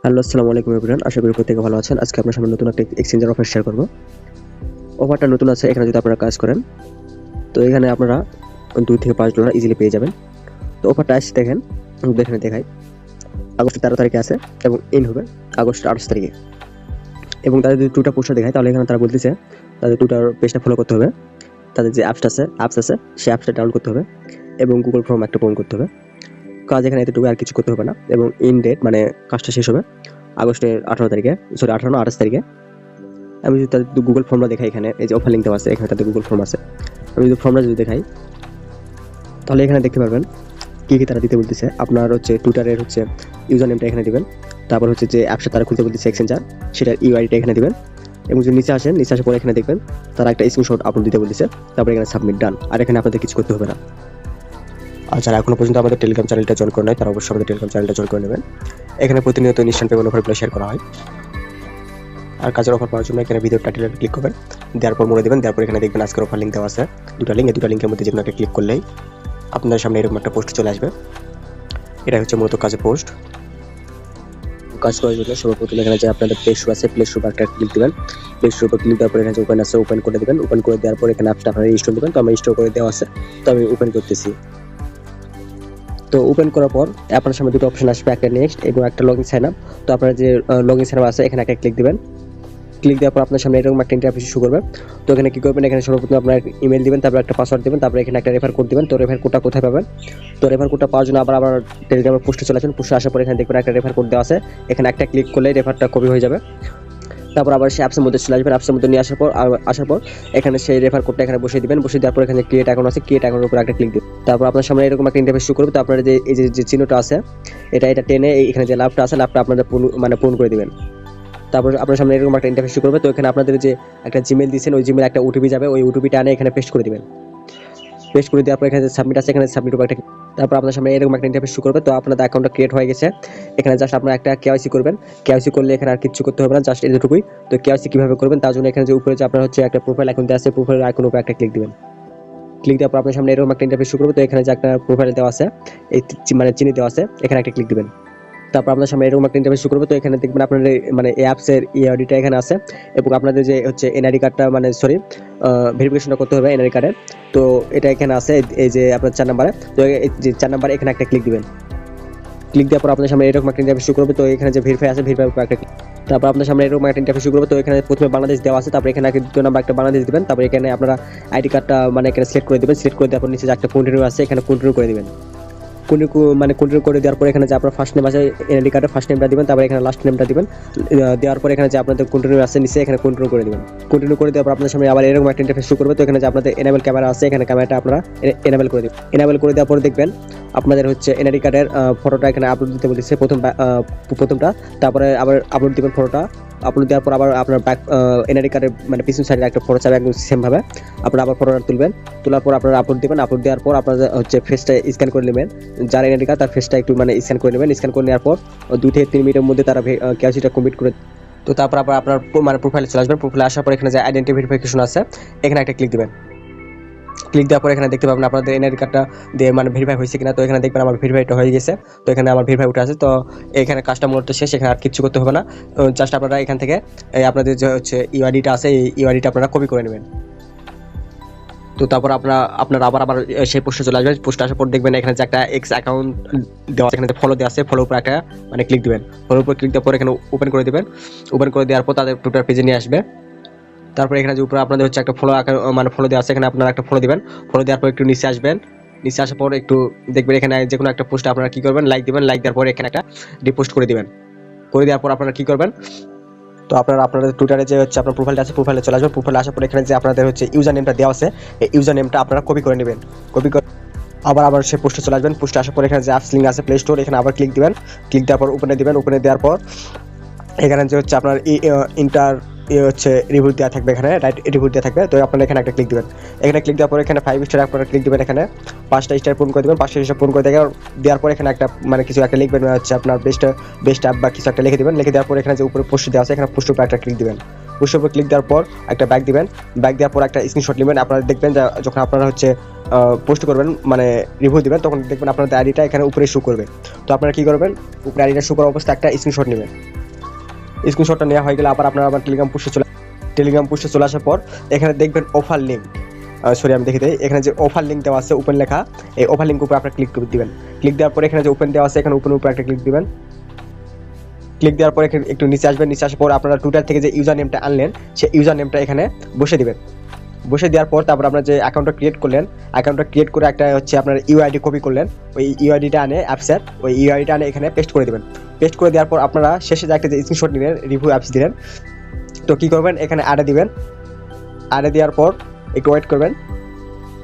Hello, আসসালামু আলাইকুম everyone. আশা করি প্রত্যেকে ভালো আছেন। আজকে আপনার সামনে নতুন একটা এক্সচেঞ্জের অফার শেয়ার করব। অফারটা নতুন আছে, এখানে যদি আপনারা কাজ করেন তো এখানে আপনারা $2 থেকে $5 ইজিলি পেয়ে যাবেন। তো অফারটা আসছে দেখেন, এখানে দেখাই আগস্টের 13 তারিখে আছে এবং এন্ড হবে আগস্টের 28 তারিখে। এবং তাদের যদি টুইটার পোস্টটা দেখায় তাহলে এখানে তারা বলতেছে তাদের টুইটার পেজটা ফলো করতে হবে, তাদের যে অ্যাপস আছে সেই অ্যাপসটা ডাউনলোড করতে হবে এবং গুগল ফর্ম একটা পূরণ করতে হবে। কাজ এখানে এতটুকু, আর কিছু করতে হবে না। এবং ইন ডেট মানে কাজটা শেষ হবে আগস্টের 18 তারিখে, সরি 18 না 28 তারিখে। আমি যদি তাদের গুগল ফর্মটা দেখাই, এখানে এই যে অফার লিঙ্ক দেওয়া আছে, এখানে তাদের গুগল ফর্ম আছে। আমি যদি ফর্মটা যদি দেখাই তাহলে এখানে দেখতে পারবেন কি কি তারা দিতে বলতেছে। আপনার হচ্ছে টুইটারের হচ্ছে ইউজার নেমটা এখানে দিবেন, তারপর হচ্ছে যে অ্যাপসটা তারা খুলতে বলতেছে এক্সচেঞ্জার, সেটার ইউআইডিটা এখানে দিবেন। এবং যদি নিচে আসার পরে এখানে দেখবেন তারা একটা স্ক্রিনশট আপলোড দিতে বলতেছে, তারপরে এখানে সাবমিট ডান। আর এখানে আপনাদের কিছু করতে হবে না। আর যারা এখনো পর্যন্ত আমাদের টেলিগ্রাম চ্যানেলটা জয়েন করে নেয় তারা অবশ্যই আমাদের টেলিগ্রাম চ্যানেলটা জয়েন করে নেবেন। এখানে প্রতিনিয়ত ইনস্ট্যান্ট পেমেন্ট অফারগুলো শেয়ার করা হয়। আর কাজের অফার পাওয়ার জন্য এখানে ভিডিও টাইটেলে ক্লিক করবেন, দেওয়ার পর মনে দেবেন, দেওয়ার পর এখানে দেখবেন আজকের অফার লিঙ্ক দেওয়া আছে, দুটো লিঙ্ক। এই দুটো লিঙ্কের মধ্যে যে কোনো একটা ক্লিক করলেই আপনাদের সামনে এরকম একটা পোস্ট চলে আসবে। এটা হচ্ছে মূলত কাজের পোস্ট। কাজ করার জন্য সর্বপ্রথম এখানে যে আপনাদের প্লে স্টোর আছে, প্লে স্টোর একটা ক্লিক দেবেন। প্লে স্টোর উপর ক্লিক দেওয়ার পর এখানে যে ওপেন আছে ওপেন করে দেবেন। ওপেন করে দেওয়ার পর এখানে অ্যাপসটা আপনারা ইনস্টল দেবেন। তো আমি ইনস্টল করে দেওয়া আছে, তো আমি ওপেন করতেছি। তো ওপেন করার পর আপনার সামনে দুটো অপশন আসবে, একটা নেক্সট এবং একটা লগইন সাইন আপ। তো আপনারা যে লগইন সাইন আপ আছে এখানে একটা ক্লিক দিবেন। ক্লিক দেওয়ার পর আপনার সামনে এরকম একটা ইন্টারফেস শুরু করবে। তো এখানে কি করবেন, এখানে সর্বপ্রথম আপনার ইমেল দিবেন, তারপর একটা পাসওয়ার্ড দিবেন, তারপর এখানে একটা রেফার কোড দিবেন। তো রেফার কোডটা কোথায় পাবেন? তো রেফার কোডটা পাওয়ার জন্য আবার টেলিগ্রামের পোস্টে চলে আসুন। পোস্টে আসার পর এখানে দেখবেন একটা রেফার কোড দেওয়া আছে, এখানে একটা ক্লিক করলে রেফারটা কপি হয়ে যাবে। তারপর আবার সেই অ্যাপসের মধ্যে চলে আসবেন। অ্যাপসের মধ্যে নিয়ে আসার পর এখানে সেই রেফার কোডটা এখানে বসিয়ে দিবেন। বসিয়ে দেওয়ার পর এখানে ক্রিয়েট অ্যাকাউন্ট আছে, ক্রিয়েট অ্যাকাউন্টের উপর একটা ক্লিক দিবেন। তারপর আপনার সামনে এরকম একটা ইন্টারফেস শুরু করবে। তো আপনারা যে এই যে চিহ্নটা আছে এটা টেনে এখানে যে লাভটা আছে লাভটা আপনাদের পূরণ করে দিবেন। তারপর আপনার সামনে এরকম একটা ইন্টারফেস শুরু করবে। তো এখানে আপনাদের যে একটা জিমেল দিয়েছেন ওই জিমেল একটা ওটিপি যাবে, ওই ওটিপিটা আনে এখানে পেস্ট করে দিবেন। পেস্ট করে দেওয়ার পর এখানে সাবমিট আছে, এখানে সাবমিট উপর একটা, তারপর আপনার সামনে এরকম একটা ইন্টারফেস শুরু করবে। তো আপনাদের অ্যাকাউন্টটা ক্রিয়েট হয়ে গেছে। এখানে জাস্ট আপনারা একটা কেওয়াইসি করবেন। কেওয়াইসি করলে এখানে আর কিছু করতে হবে না, জাস্ট এতটুকুই। তো কেওয়াইসি কিভাবে করবেন তার জন্য এখানে যে উপরে যে আপনার হচ্ছে একটা প্রোফাইল আইকন দেওয়া আছে, প্রোফাইল আইকনের উপর একটা ক্লিক দিবেন। ক্লিক দেওয়ার পর আপনার সামনে এরকম একটা ইন্টারফেস শুরু করবে। তো এখানে যে একটা প্রোফাইল দেওয়া আছে, এই মানে চিনি দেওয়া আছে, এখানে একটা ক্লিক দিবেন। তারপর আপনার সামনে এরকম একটা ইন্টারফেস শুরু করবে। তো এখানে দেখবেন আপনাদের মানে এই অ্যাপসের ইআইডিটা এখানে আছে এবং আপনাদের যে হচ্ছে এনআইডি কার্ডটা মানে সরি ভেরিফিকেশনটা করতে হবে এনআইডি কার্ডের। তো এটা এখানে আছে এই যে আপনার 4 নাম্বারে। তো এই যে 4 নাম্বারে এখানে একটা ক্লিক দিবেন। ক্লিক দেওয়ার পর আপনার সামনে এরকম একটা ইন্টারফেস শুরু করবে। তো এখানে যে ভেরিফাই আছে ভেরিফাই উপর একটা তারপর আপনার সামনে এরকম একটা ইন্টারফেস শুরু করবে। তো এখানে প্রথমে বাংলাদেশ দেওয়া আছে, তারপর এখানে দ্বিতীয় নাম্বার একটা বাংলাদেশ দিবেন। তারপর এখানে আপনারা আইডি কার্ডটা মানে এখানে সিলেক্ট করে দিবেন। সিলেক্ট করে দেওয়ার পর নিচে যে একটা কন্টিনিউ আছে এখানে কন্টিনিউ করে দিবেন। কন্টিনিউ করে দেওয়ার পর এখানে যে আপনার ফার্স্ট নেম আছে এনআইডি কার্ডের ফার্স্ট নেমটা দিবেন, তারপর এখানে লাস্ট নেমটা দিবেন। দেওয়ার পর এখানে যে আপনাদের কন্টিনিউ আছে নিচে এখানে কন্টিনিউ করে দিবেন। কন্টিনিউ করে দেওয়ার পর আপনার সামনে আবার এরকম একটা ইন্টারফেস শুরু করবে। তো এখানে যে আপনাদের এনেবল ক্যামেরা আছে এখানে ক্যামেরাটা আপনারা এনেবল করে দিবেন। এনেবল করে দেওয়ার পর দেখবেন আপনাদের হচ্ছে এনআইডি কার্ডের ফটোটা এখানে আপলোড দিতে বলেছে প্রথমটা, তারপরে আবার আপলোড দিবেন ফটোটা। আপলোড দেওয়ার পর আবার আপনার ব্যাক এনআইডি কার্ডের মানে পিছন সাইডে একটা ফটো চাবে একদম সেম ভাবে আপনারা আবার ফটোটা তুলবেন। তোলার পর আপনারা আপলোড দিবেন। আপলোড দেওয়ার পর আপনারা হচ্ছে ফেসটা স্ক্যান করে নেবেন, যার এনআইডি কার্ড তার ফেসটা একটু মানে স্ক্যান করে নেবেন। স্ক্যান করে নেওয়ার পর 2 থেকে 3 মিনিটের মধ্যে তারা কেওয়াইসিটা কমপ্লিট করে। তো তারপর আবার আপনার মানে প্রোফাইলে চলে আসবেন। প্রোফাইলে আসার পর এখানে যে আইডেন্টি ভেরিফিকেশন আছে এখানে একটা ক্লিক দিবেন। ক্লিক দেওয়ার পর এখানে দেখতে পাবেন আপনাদের এনআইডি কার্ডটা দিয়ে মানে ভেরিফাই হয়েছে কিনা। তো এখানে দেখবেন আমার ভেরিফাইটা হয়ে গেছে। তো এখানে আমার ভেরিফাই উঠে আছে। তো এখানে কাজটা মূলত শেষ, এখানে আর কিছু করতে হবে না। জাস্ট আপনারা এখান থেকে আপনাদের যে হচ্ছে ইউআইডিটা আছে এই ইউআইডিটা আপনারা কপি করে নেবেন। তো তারপর আপনারা আবার সেই পোস্টে চলে আসবেন। পোস্টে আসার পর দেখবেন এখানে যে একটা এক্স অ্যাকাউন্ট দেওয়া আছে, এখানে ফলো দেওয়া আছে, ফলো উপর একটা মানে ক্লিক দিবেন। ফলোর উপর ক্লিক দেওয়ার পর এখানে ওপেন করে দিবেন। ওপেন করে দেওয়ার পর তাদের টুইটার পেজে নিয়ে আসবে। তারপর এখানে যে উপরে আপনাদের হচ্ছে একটা ফলো মানে ফলো দেওয়া আছে, এখানে আপনারা একটা ফলো দিবেন। ফলো দেওয়ার পর একটু নিচে আসবেন। নিচে আসার পর একটু দেখবেন এখানে যে কোনো একটা পোস্টে আপনারা কি করবেন, লাইক দিবেন। লাইক দেওয়ার পর এখানে একটা রিপোস্ট করে দিবেন। করে দেওয়ার পর আপনারা কি করবেন, তো আপনাদের টুইটারে যে হচ্ছে আপনার প্রোফাইলটা আছে প্রোফাইলে চলে আসবেন। প্রোফাইলে আসার পর এখানে যে আপনাদের হচ্ছে ইউজার নেমটা দেওয়া আছে এই ইউজার নেমটা আপনারা কপি করে নেবেন। কপি করে আবার সেই পোস্টে চলে আসবেন। পোস্টে আসার পর এখানে যে অ্যাপস লিঙ্ক আছে প্লে স্টোর এখানে আবার ক্লিক দিবেন। ক্লিক দেওয়ার পর ওপেনে দিবেন। ওপেনে দেওয়ার পর এখানে যে হচ্ছে আপনার ইন্টার হচ্ছে রিভিউ দেওয়া থাকবে, এখানে রাইট রিভিউ দেওয়া থাকবে। তো আপনারা এখানে একটা ক্লিক দিবেন। এখানে ক্লিক দেওয়ার পর এখানে 5 স্টার আপনারা ক্লিক দিবেন। এখানে 5টা স্টার পূরণ করে দিবেন। 5টা স্টার পূরণ করে দেওয়ার পর এখানে একটা মানে কিছু একটা লিখবেন হচ্ছে আপনার বেস্ট অ্যাপ বা কিছু একটা লিখে দিবেন। লিখে দেওয়ার পর এখানে যে উপরে পোস্ট দেওয়া আছে এখানে পোস্টের উপর একটা ক্লিক দিবেন। পুশের উপর ক্লিক দেওয়ার পর একটা ব্যাক দিবেন, ব্যাক দেওয়ার পর একটা স্ক্রিনশট নেবেন। আপনারা দেখবেন যে যখন আপনারা হচ্ছে পোস্ট করবেন মানে রিভিউ দিবেন তখন দেখবেন আপনাদের আইডিটা এখানে উপরে শো করবে। তো আপনারা কি করবেন, উপরে আইডিটা শো করা অবস্থায় একটা স্ক্রিনশট নেবেন। স্ক্রিনশটটা নেওয়া হয়ে গেলে আপনারা আবার টেলিগ্রাম পুষ্টে চলে আসার পর এখানে দেখবেন অফার লিঙ্ক, আমি দেখে দিই, এখানে যে অফার লিঙ্ক দেওয়া আছে ওপেন লেখা, এই অফার লিঙ্ক উপরে আপনারা ক্লিক করে দিবেন। ক্লিক দেওয়ার পর এখানে যে ওপেন দেওয়া আছে এখানে ওপেন উপরে একটা ক্লিক দিবেন। ক্লিক দেওয়ার পর এখানে একটু নিচে আসবেন, নিচে আসার পর আপনারা টুইটার থেকে যে ইউজার নেমটা আনলেন সেই ইউজার নেমটা এখানে বসে দিবেন। বসে দেওয়ার পর তারপর আপনারা যে অ্যাকাউন্টটা ক্রিয়েট করলেন, অ্যাকাউন্টটা ক্রিয়েট করে একটা হচ্ছে আপনার ইউআইডি কপি করলেন, ওই ইউআইডিটা আনে অ্যাপসের, ওই ইউআইডিটা আনে এখানে পেস্ট করে দেবেন। পেস্ট করে দেওয়ার পর আপনারা শেষে যে একটা যে স্ক্রিনশট নিলেন রিভিউ অ্যাপস দিলেন, তো কী করবেন এখানে অ্যাডে দিবেন। অ্যাডে দেওয়ার পর একটু ওয়েট করবেন,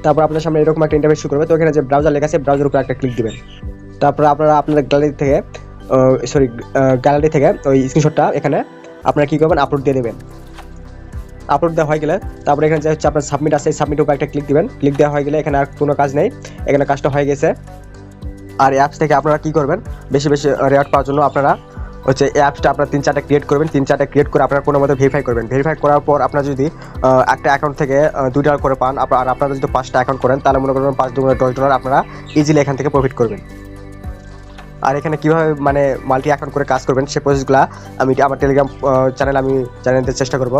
তারপর আপনার সামনে এরকম একটা ইন্টারফেস শুরু করবে। তো এখানে যে ব্রাউজার লেখা আছে ব্রাউজার উপরে একটা ক্লিক দিবেন। তারপর আপনারা আপনাদের গ্যালারি থেকে ওই স্ক্রিনশটটা এখানে আপনারা কী করবেন আপলোড দিয়ে দেবেন। আপলোড দেওয়া হয়ে গেলে তারপরে এখানে যে হচ্ছে আপনার সাবমিট আছে, সাবমিট উপর একটা ক্লিক দিবেন। ক্লিক দেওয়া হয়ে গেলে এখানে আর কোনো কাজ নেই, এখানে কাজটা হয়ে গেছে। আর অ্যাপস থেকে আপনারা কী করবেন, বেশি বেশি রেওয়ার্ড পাওয়ার জন্য আপনারা হচ্ছে অ্যাপসটা আপনার 3-4টা ক্রিয়েট করবেন। 3-4টা ক্রিয়েট করে আপনারা কোনো মতো ভেরিফাই করবেন। ভেরিফাই করার পর আপনারা যদি একটা অ্যাকাউন্ট থেকে $2 করে পান, আর আপনারা যদি 5টা অ্যাকাউন্ট করেন তাহলে মনে করবেন $5-10 আপনারা ইজিলি এখান থেকে প্রফিট করবেন। আর এখানে কীভাবে মানে মাল্টি অ্যাকাউন্ট করে কাজ করবেন সেই প্রসেসগুলো আমি আমার টেলিগ্রাম চ্যানেলে আমি জানাতে চেষ্টা করব।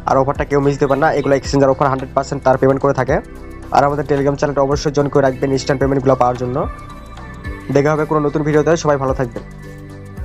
আর অফারটা কেউ মিস দেবেন না, এগুলো এক্সচেঞ্জার অফার 100% তার পেমেন্ট করে থাকে। আর আমাদের টেলিগ্রাম চ্যানেলটা অবশ্যই জয়েন করে রাখবেন ইনস্ট্যান্ট পেমেন্টগুলো পাওয়ার জন্য। দেখা হবে কোনো নতুন ভিডিওতে, সবাই ভালো থাকবেন।